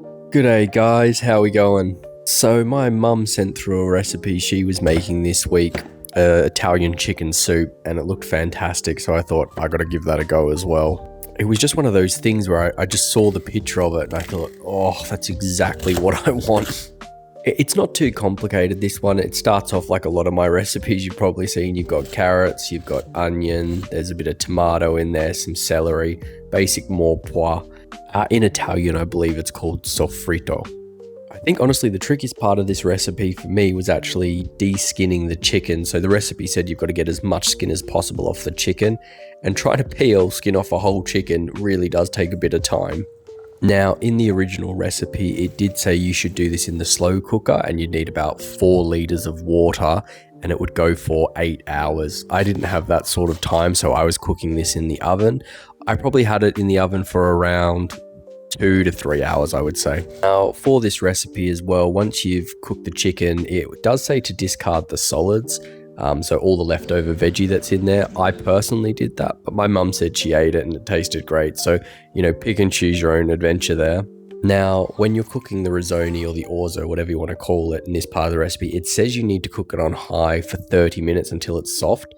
G'day guys, how we going? So my mum sent through a recipe she was making this week, Italian chicken soup, and it looked fantastic, so I thought I gotta give that a go as well. It was just one of those things where I just saw the picture of it and I thought, oh, that's exactly what I want. It's not too complicated, this one. It starts off like a lot of my recipes you've probably seen. You've got carrots, you've got onion, there's a bit of tomato in there, some celery, basic morpois. In Italian, I believe it's called soffritto. I think honestly the trickiest part of this recipe for me was actually de-skinning the chicken. So the recipe said you've got to get as much skin as possible off the chicken, and trying to peel skin off a whole chicken really does take a bit of time. Now, in the original recipe, it did say you should do this in the slow cooker and you'd need about 4 liters of water and it would go for 8 hours. I didn't have that sort of time, so I was cooking this in the oven. I probably had it in the oven for around 2 to 3 hours, I would say. Now, for this recipe as well, once you've cooked the chicken, it does say to discard the solids. So all the leftover veggie that's in there. I personally did that, but my mum said she ate it and it tasted great. So, pick and choose your own adventure there. Now, when you're cooking the risoni or the orzo, whatever you want to call it in this part of the recipe, it says you need to cook it on high for 30 minutes until it's soft.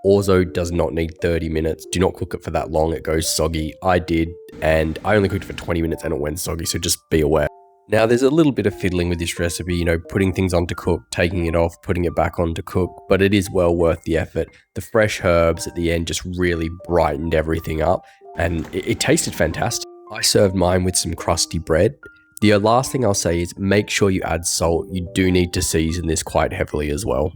Orzo does not need 30 minutes. Do not cook it for that long. It goes soggy. I did, and I only cooked it for 20 minutes and it went soggy, so just be aware. Now, there's a little bit of fiddling with this recipe, putting things on to cook, taking it off, putting it back on to cook, but it is well worth the effort. The fresh herbs at the end just really brightened everything up, and it tasted fantastic. I served mine with some crusty bread. The last thing I'll say is make sure you add salt. You do need to season this quite heavily as well.